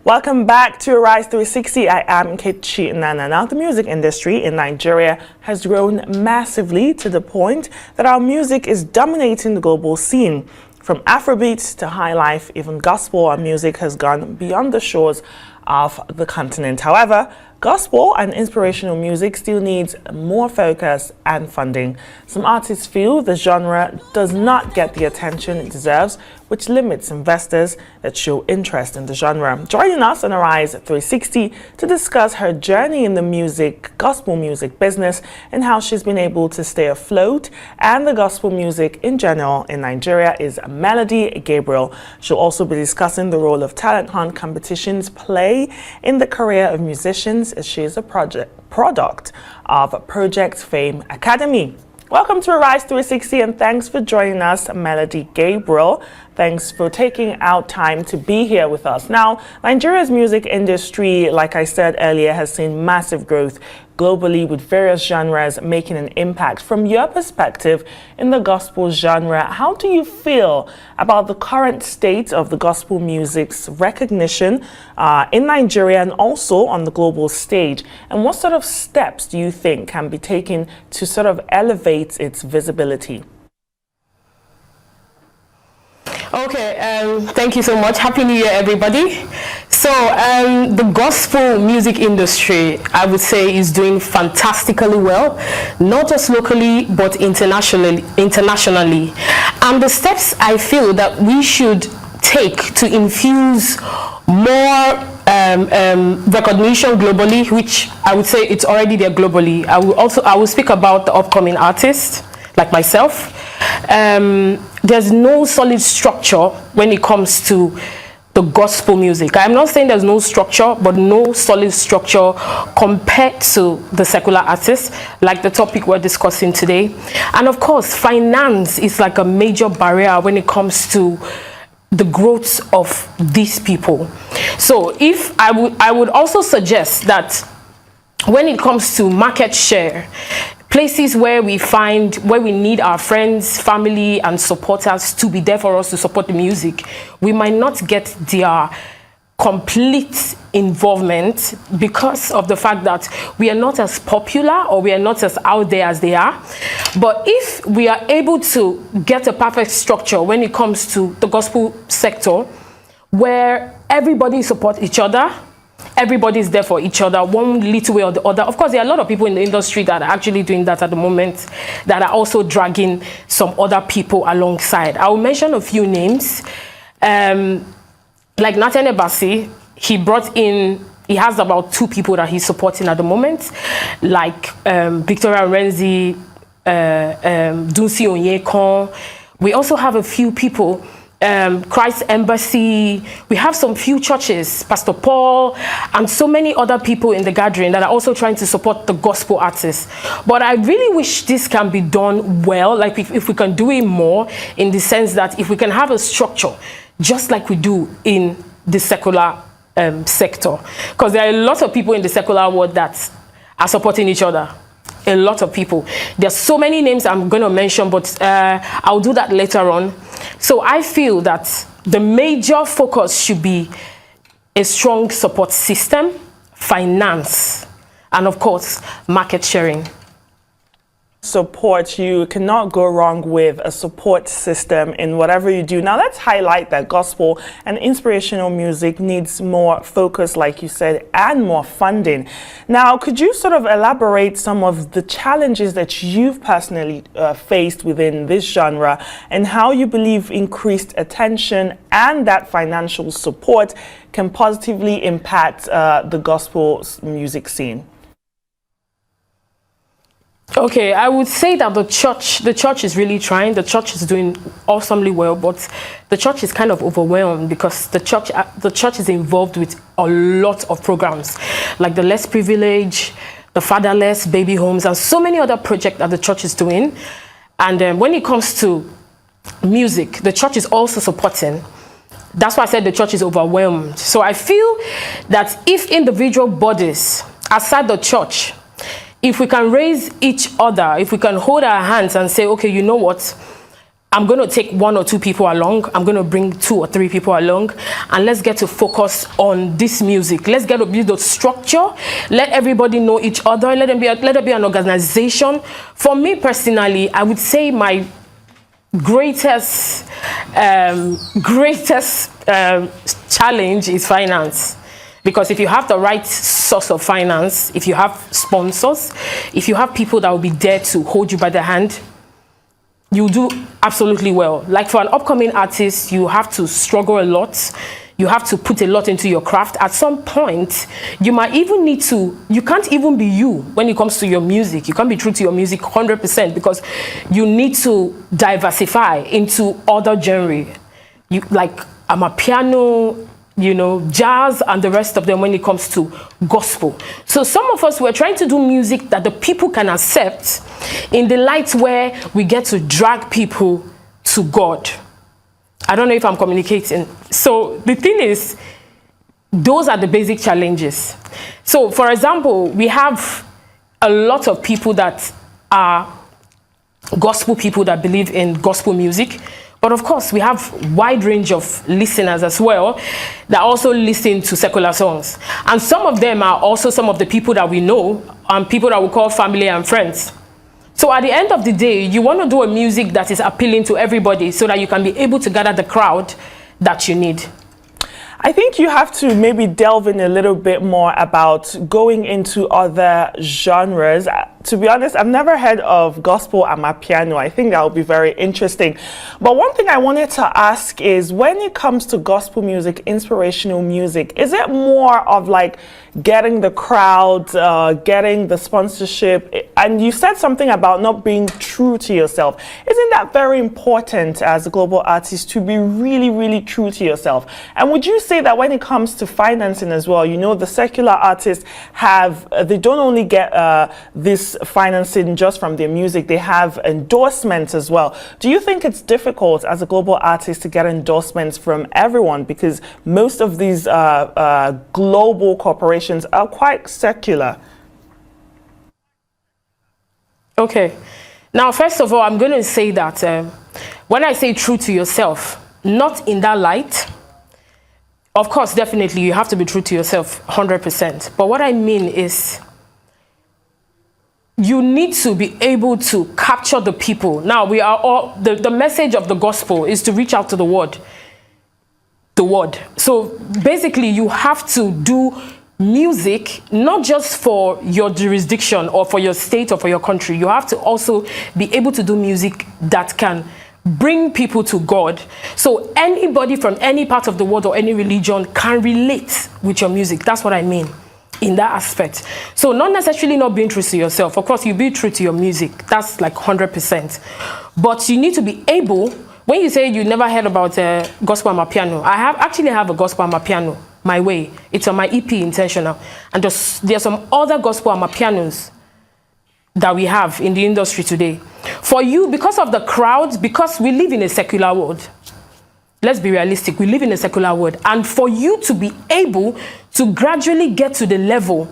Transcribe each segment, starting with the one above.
Welcome back to Arise 360. I am Kechi Nana. Now, the music industry in Nigeria has grown massively to the point that our music is dominating the global scene. From Afrobeats to high life, even gospel, our music has gone beyond the shores of the continent. However, gospel and inspirational music still needs more focus and funding. Some artists feel the genre does not get the attention it deserves, which limits investors that show interest in the genre. Joining us on Arise 360 to discuss her journey in the gospel music business and how she's been able to stay afloat and the gospel music in general in Nigeria is Melody Gabriel. She'll also be discussing the role of talent hunt competitions play in the career of musicians, as she is a product of Project Fame Academy. Welcome to Arise 360 and thanks for joining us, Melody Gabriel. Thanks for taking out time to be here with us. Now, Nigeria's music industry, like I said earlier, has seen massive growth globally with various genres making an impact. From your perspective in the gospel genre, how do you feel about the current state of the gospel music's recognition in Nigeria and also on the global stage? And what sort of steps do you think can be taken to sort of elevate its visibility? Okay, thank you so much. Happy New Year, everybody. So the gospel music industry, I would say, is doing fantastically well, not just locally, but internationally. And the steps I feel that we should take to infuse more recognition globally, which I would say it's already there globally. I will speak about the upcoming artists like myself. There's no solid structure when it comes to the gospel music. I'm not saying there's no structure, but no solid structure compared to the secular artists, like the topic we're discussing today. And of course, finance is like a major barrier when it comes to the growth of these people. So if I would also suggest that when it comes to market share, places where we need our friends, family, and supporters to be there for us to support the music, we might not get their complete involvement because of the fact that we are not as popular or we are not as out there as they are. But if we are able to get a perfect structure when it comes to the gospel sector, where everybody supports each other, everybody's there for each other, one little way or the other. Of course, there are a lot of people in the industry that are actually doing that at the moment, that are also dragging some other people alongside. I will mention a few names. Like Nathan Ebasi, he has about 2 people that he's supporting at the moment, like Victoria Renzi, Dunsi Onyekon. We also have a few people, Christ Embassy. We have some few churches, Pastor Paul, and so many other people in the gathering that are also trying to support the gospel artists. But I really wish this can be done well, like if we can do it more, in the sense that if we can have a structure, just like we do in the secular sector. Because there are a lot of people in the secular world that are supporting each other. A lot of people. There's so many names I'm going to mention, but I'll do that later on. So I feel that the major focus should be a strong support system, finance, and of course, market sharing. Support, you cannot go wrong with a support system in whatever you do. Now let's highlight that gospel and inspirational music needs more focus, like you said, and more funding. Now, could you sort of elaborate some of the challenges that you've personally faced within this genre and how you believe increased attention and that financial support can positively impact the gospel music scene? Okay, I would say that the church is really trying. The church is doing awesomely well, but the church is kind of overwhelmed because the church is involved with a lot of programs, like the less privileged, the fatherless, baby homes, and so many other projects that the church is doing. And when it comes to music, the church is also supporting. That's why I said the church is overwhelmed. So I feel that if individual bodies aside the church, if we can raise each other, if we can hold our hands and say, okay, you know what, I'm going to take 1 or 2 people along. I'm going to bring 2 or 3 people along, and let's get to focus on this music. Let's get to build the structure. Let everybody know each other. Let it be an organization. For me personally, I would say my greatest challenge is finance. Because if you have the right source of finance, if you have sponsors, if you have people that will be there to hold you by the hand, you do absolutely well. Like for an upcoming artist, you have to struggle a lot. You have to put a lot into your craft. At some point, you might even need to, you can't even be you when it comes to your music. You can't be true to your music 100% because you need to diversify into other genre. Like amapiano, you know, jazz and the rest of them when it comes to gospel. So some of us, we're trying to do music that the people can accept in the light where we get to drag people to God. I don't know if I'm communicating. So the thing is, those are the basic challenges. So for example, we have a lot of people that are gospel people that believe in gospel music. But of course, we have a wide range of listeners as well that also listen to secular songs. And some of them are also some of the people that we know, and people that we call family and friends. So at the end of the day, you want to do a music that is appealing to everybody so that you can be able to gather the crowd that you need. I think you have to maybe delve in a little bit more about going into other genres. To be honest, I've never heard of gospel amapiano. I think that would be very interesting. But one thing I wanted to ask is, when it comes to gospel music, inspirational music, is it more of like getting the crowd, getting the sponsorship? And you said something about not being true to yourself. Isn't that very important as a global artist to be really, really true to yourself? And would you say that when it comes to financing as well, you know, the secular artists have, they don't only get this financing just from their music, they have endorsements as well. Do you think it's difficult as a global artist to get endorsements from everyone, because most of these global corporations are quite secular? Okay. Now, first of all, I'm going to say that when I say true to yourself, not in that light. Of course, definitely, you have to be true to yourself 100%. But what I mean is, you need to be able to capture the people. Now, we are all, the message of the gospel is to reach out to the word. The word. So basically, you have to do music not just for your jurisdiction or for your state or for your country. You have to also be able to do music that can bring people to God. So anybody from any part of the world or any religion can relate with your music. That's what I mean in that aspect. So not necessarily not being true to yourself. Of course, you be true to your music. That's like 100%. But you need to be able, when you say you never heard about gospel amapiano, I actually have a gospel amapiano, My Way. It's on my EP, Intentional. And there's some other gospel amapianos that we have in the industry today. For you, because of the crowd, because we live in a secular world, let's be realistic, we live in a secular world, and for you to be able to gradually get to the level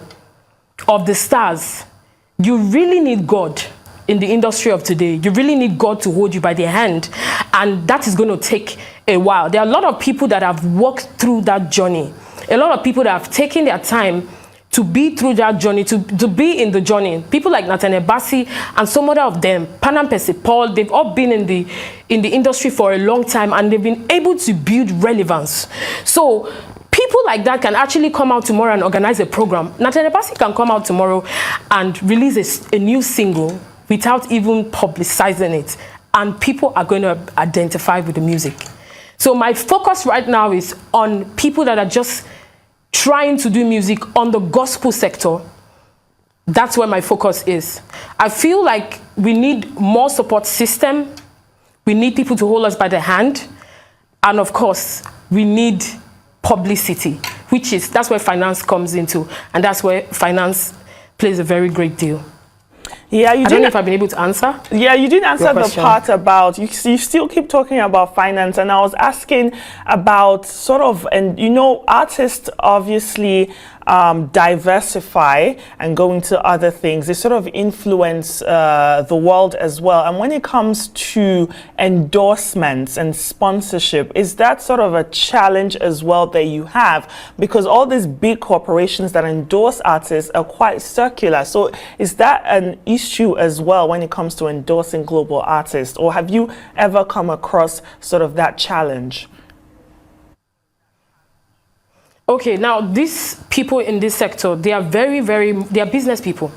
of the stars, you really need God in the industry of today. You really need God to hold you by the hand, and that is going to take a while. There are a lot of people that have walked through that journey, a lot of people that have taken their time to be through that journey, to be in the journey. People like Nathaniel Bassey and some other of them, Panam Percy Paul, they've all been in the industry for a long time, and they've been able to build relevance. So people like that can actually come out tomorrow and organize a program. Nathaniel Bassey can come out tomorrow and release a new single without even publicizing it, and people are going to identify with the music. So my focus right now is on people that are just trying to do music on the gospel sector. That's where my focus is. I feel like we need more support system. We need people to hold us by the hand. And of course, we need publicity, that's where finance comes into. And that's where finance plays a very great deal. Yeah, I don't know if I've been able to answer. Yeah, you didn't answer the part about, you still keep talking about finance, and I was asking about sort of, and you know, artists obviously diversify and go into other things. They sort of influence the world as well. And when it comes to endorsements and sponsorship, is that sort of a challenge as well that you have? Because all these big corporations that endorse artists are quite circular. So is that an issue as well when it comes to endorsing global artists? Or have you ever come across sort of that challenge? Okay, now these people in this sector, they are they are business people.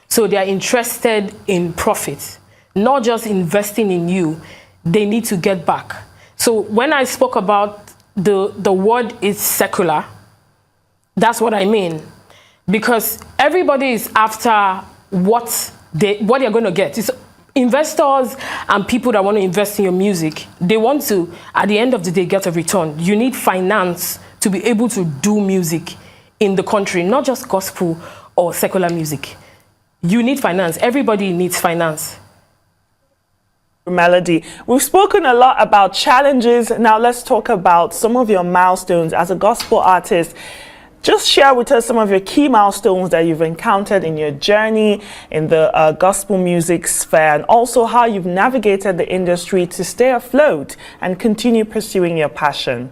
So they are interested in profit, not just investing in you. They need to get back. So when I spoke about the word is secular, that's what I mean. Because everybody is after what they're going to get. It's investors and people that want to invest in your music. They want to, at the end of the day, get a return. You need finance to be able to do music in the country, not just gospel or secular music. You need finance. Everybody needs finance. Melody, we've spoken a lot about challenges. Now let's talk about some of your milestones as a gospel artist. Just share with us some of your key milestones that you've encountered in your journey in the gospel music sphere, and also how you've navigated the industry to stay afloat and continue pursuing your passion.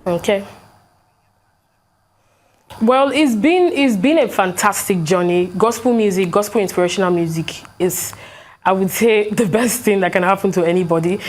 Okay. Well, it's been a fantastic journey. Gospel music, gospel inspirational music is, I would say, the best thing that can happen to anybody,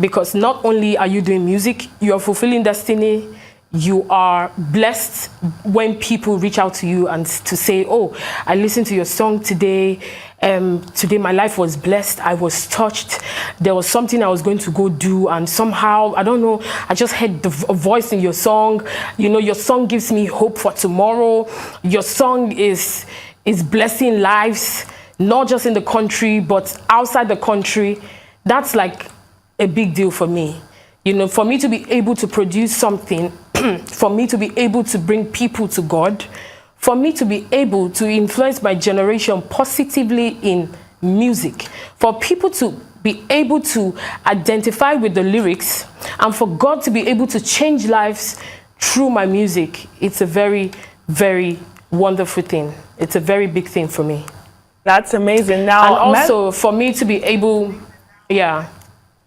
because not only are you doing music, you are fulfilling destiny. You are blessed when people reach out to you and to say, oh, I listened to your song today. Today my life was blessed. I was touched. There was something I was going to go do, and somehow, I don't know, I just heard a voice in your song. You know, your song gives me hope for tomorrow. Your song is blessing lives, not just in the country, but outside the country. That's like a big deal for me. You know, for me to be able to produce something, for me to be able to bring people to God, for me to be able to influence my generation positively in music, for people to be able to identify with the lyrics, and for God to be able to change lives through my music, it's a very, very wonderful thing. It's a very big thing for me. That's amazing. Now, and also for me to be able, yeah.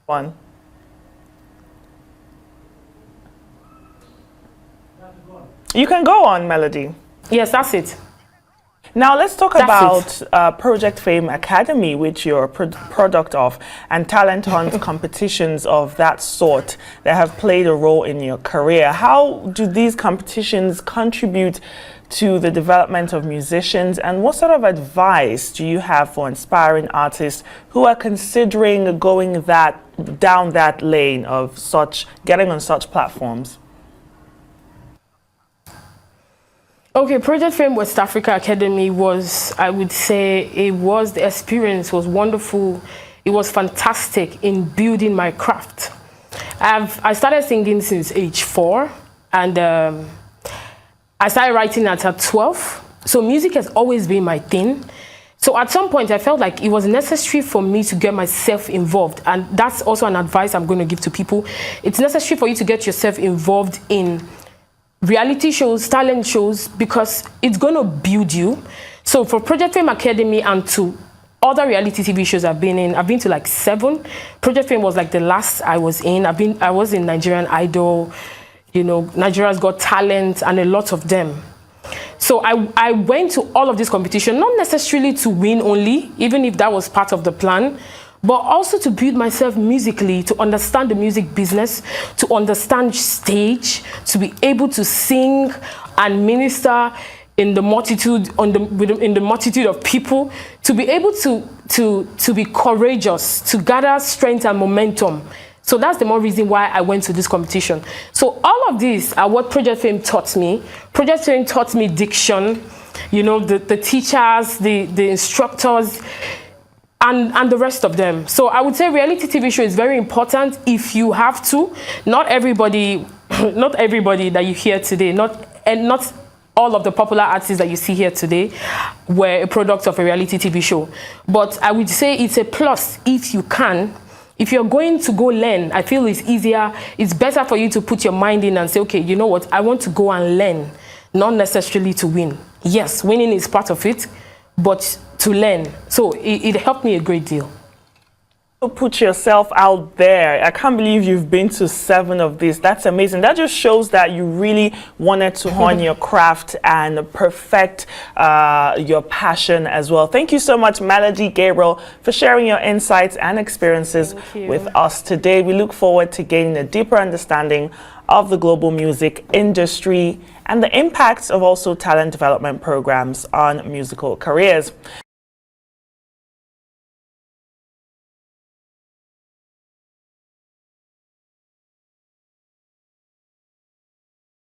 One. You can go on, Melody. Yes, that's it. Now let's talk about Project Fame Academy, which you're a product of, and talent hunt competitions of that sort that have played a role in your career. How do these competitions contribute to the development of musicians, and what sort of advice do you have for inspiring artists who are considering going down that lane of getting on such platforms? Okay, Project Fame West Africa Academy was, I would say, the experience was wonderful. It was fantastic in building my craft. I started singing since age 4, and I started writing at 12. So music has always been my thing. So at some point, I felt like it was necessary for me to get myself involved. And that's also an advice I'm going to give to people. It's necessary for you to get yourself involved in reality shows, talent shows, because it's going to build you. So for Project Fame Academy and to other reality TV shows I've been to like 7. Project Fame was like the last I was in. I was in Nigerian Idol, you know, Nigeria's Got Talent, and a lot of them. So I went to all of this competition, not necessarily to win only, even if that was part of the plan, but also to build myself musically, to understand the music business, to understand stage, to be able to sing and minister in the multitude, in the multitude of people, to be able to be courageous, to gather strength and momentum. So that's the more reason why I went to this competition. So all of these are what Project Fame taught me. Project Fame taught me diction, you know, the teachers, the instructors, and the rest of them. So I would say reality TV show is very important if you have to. Not everybody that you hear today, not all of the popular artists that you see here today were a product of a reality TV show. But I would say it's a plus if you can. If you're going to go learn, I feel it's easier, it's better for you to put your mind in and say, okay, you know what, I want to go and learn. not necessarily to win. Yes, winning is part of it, but to learn. So it helped me a great deal. Put yourself out there. I can't believe you've been to 7 of these. That's amazing. That just shows that you really wanted to hone your craft and perfect your passion as well. Thank you so much, Melody, Gabriel, for sharing your insights and experiences with us today. We look forward to gaining a deeper understanding of the global music industry and the impacts of also talent development programs on musical careers.